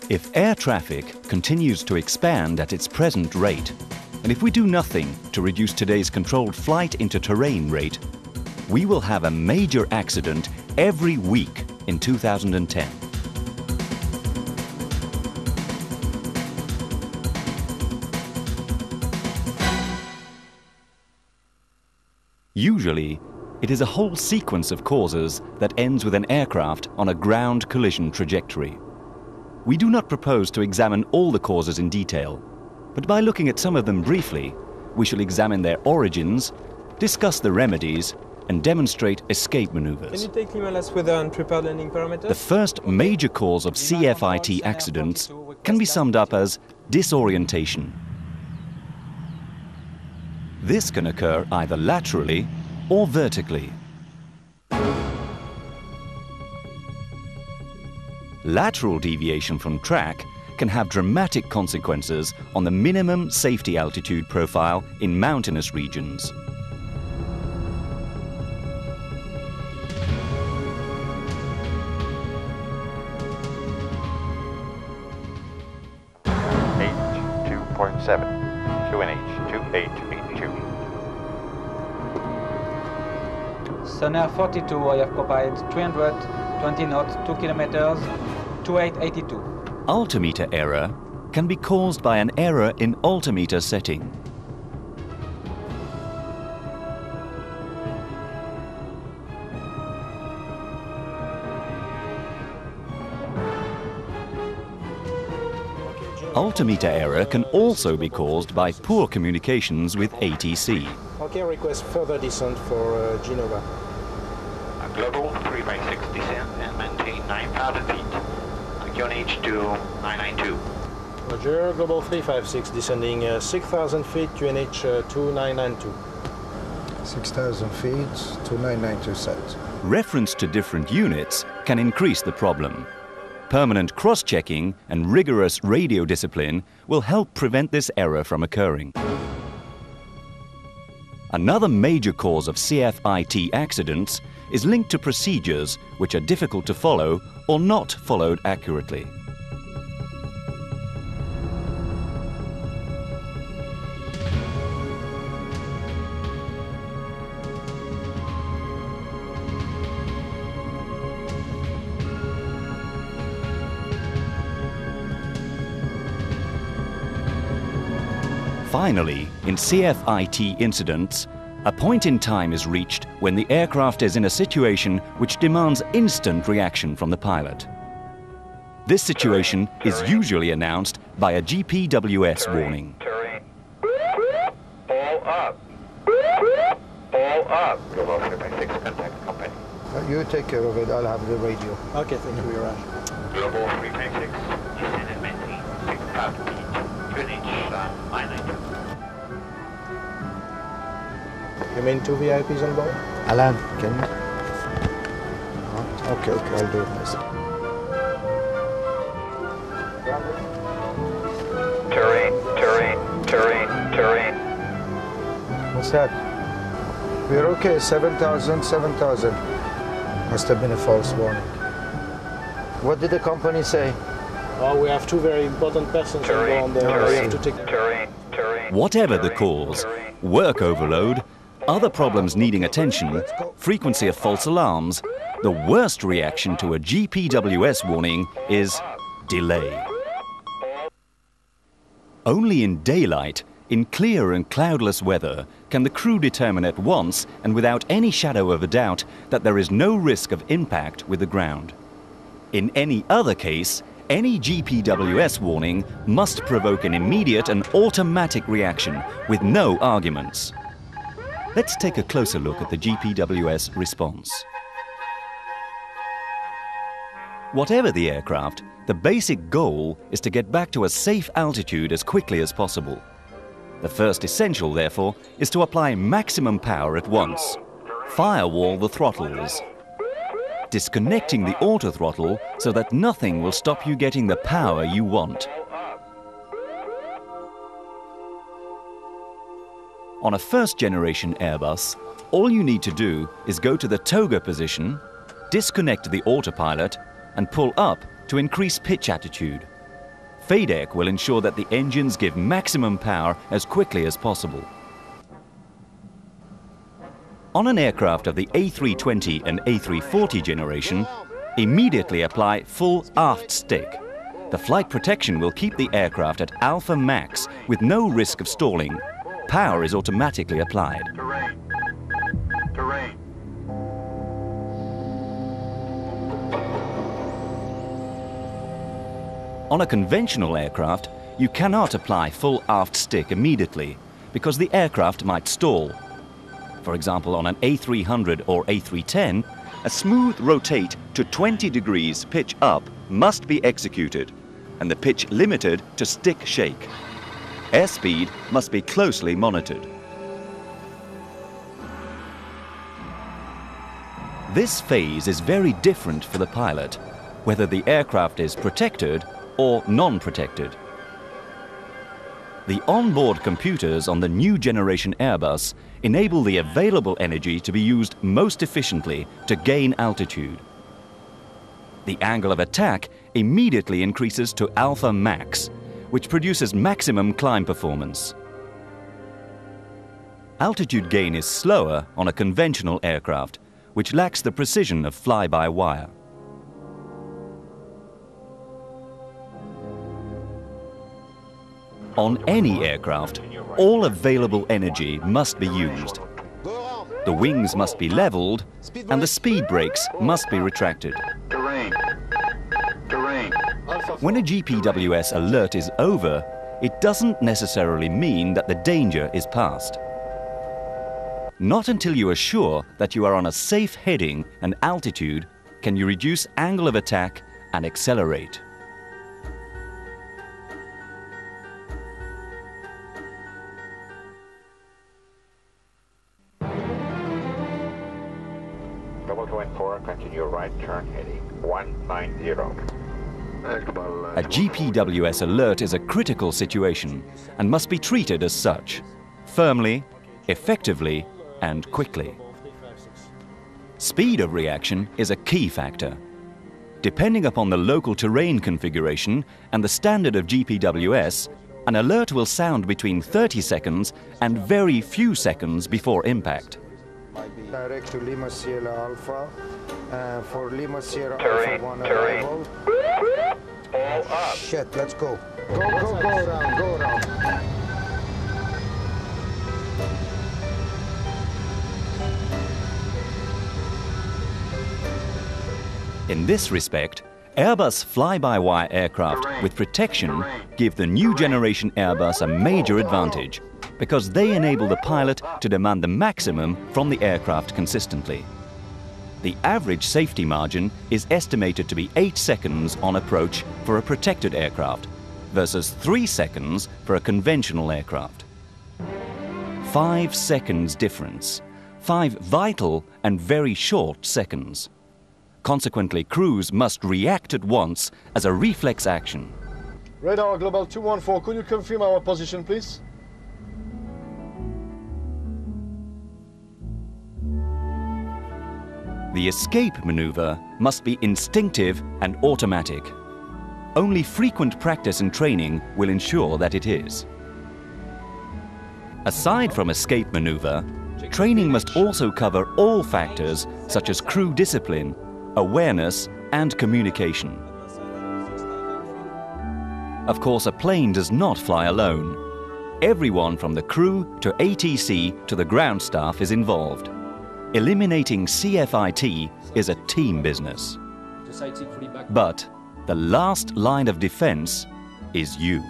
If air traffic continues to expand at its present rate, and if we do nothing to reduce today's controlled flight into terrain rate, we will have a major accident every week in 2010. Usually, it is a whole sequence of causes that ends with an aircraft on a ground collision trajectory. We do not propose to examine all the causes in detail, but by looking at some of them briefly, we shall examine their origins, discuss the remedies, and demonstrate escape maneuvers. Can you take Limalas with unprepared landing parameters? The first major cause of CFIT accidents can be summed up as disorientation. This can occur either laterally or vertically. Lateral deviation from track can have dramatic consequences on the minimum safety altitude profile in mountainous regions. H2.7, QNH 2882. Sun Air 42, I have copied 320 knots, 2 kilometers, 2882. Altimeter error can be caused by an error in altimeter setting. Altimeter error can also be caused by poor communications with ATC. Okay, request further descent for Genova. Global 3/6 descent and maintain 9,000 feet. QNH to 992. Roger, Global 356 descending 6,000 feet, QNH 2992. 6,000 feet, 2992 set. Reference to different units can increase the problem. Permanent cross-checking and rigorous radio discipline will help prevent this error from occurring. Another major cause of CFIT accidents is linked to procedures which are difficult to follow or not followed accurately. Finally, in CFIT incidents, a point in time is reached when the aircraft is in a situation which demands instant reaction from the pilot. This situation is usually announced by a GPWS warning. Terrain. All up. All up. Global 356, contact company. You take care of it, I'll have the radio. Okay, thank you, Mirage. Global 356, descend and maintain 6,000 feet. QNH 992. You mean 2 VIPs on board? Alan, can you? Okay, I'll do it myself. Terrain. What's that? We're okay, 7,000. Must have been a false warning. What did the company say? Oh, we have 2 very important persons on board. We have to take Terrain. Whatever the cause, work overload, other problems needing attention, frequency of false alarms, the worst reaction to a GPWS warning is delay. Only in daylight, in clear and cloudless weather, can the crew determine at once and without any shadow of a doubt that there is no risk of impact with the ground. In any other case, any GPWS warning must provoke an immediate and automatic reaction with no arguments. Let's take a closer look at the GPWS response. Whatever the aircraft, the basic goal is to get back to a safe altitude as quickly as possible. The first essential, therefore, is to apply maximum power at once. Firewall the throttles. Disconnecting the autothrottle so that nothing will stop you getting the power you want. On a first-generation Airbus, all you need to do is go to the toga position, disconnect the autopilot, and pull up to increase pitch attitude. FADEC will ensure that the engines give maximum power as quickly as possible. On an aircraft of the A320 and A340 generation, immediately apply full aft stick. The flight protection will keep the aircraft at alpha max with no risk of stalling. Power is automatically applied. Terrain. Terrain. On a conventional aircraft, you cannot apply full aft stick immediately because the aircraft might stall. For example, on an A300 or A310, a smooth rotate to 20 degrees pitch up must be executed and the pitch limited to stick shake. Airspeed must be closely monitored. This phase is very different for the pilot, whether the aircraft is protected or non-protected. The onboard computers on the new generation Airbus enable the available energy to be used most efficiently to gain altitude. The angle of attack immediately increases to alpha max, which produces maximum climb performance. Altitude gain is slower on a conventional aircraft, which lacks the precision of fly-by-wire. On any aircraft, all available energy must be used. The wings must be leveled and the speed brakes must be retracted. Terrain. Terrain. When a GPWS alert is over, it doesn't necessarily mean that the danger is past. Not until you are sure that you are on a safe heading and altitude can you reduce angle of attack and accelerate. Double 24, continue right turn heading 190. A GPWS alert is a critical situation and must be treated as such, firmly, effectively, and quickly. Speed of reaction is a key factor. Depending upon the local terrain configuration and the standard of GPWS, an alert will sound between 30 seconds and very few seconds before impact. Direct to Lima Sierra Alpha. For Lima Sierra Terrain, Alpha 1 terrain. arrival. All up. Shit, let's go. Go around, go around. In this respect, Airbus fly-by-wire aircraft with protection give the new generation Airbus a major advantage because they enable the pilot to demand the maximum from the aircraft consistently. The average safety margin is estimated to be 8 seconds on approach for a protected aircraft versus 3 seconds for a conventional aircraft. 5 seconds difference, 5 vital and very short seconds. Consequently, crews must react at once as a reflex action. Radar Global 214, could you confirm our position, please? The escape maneuver must be instinctive and automatic. Only frequent practice and training will ensure that it is. Aside from escape maneuver, training must also cover all factors such as crew discipline, awareness and communication. Of course, a plane does not fly alone. Everyone from the crew to ATC to the ground staff is involved. Eliminating CFIT is a team business. But the last line of defense is you.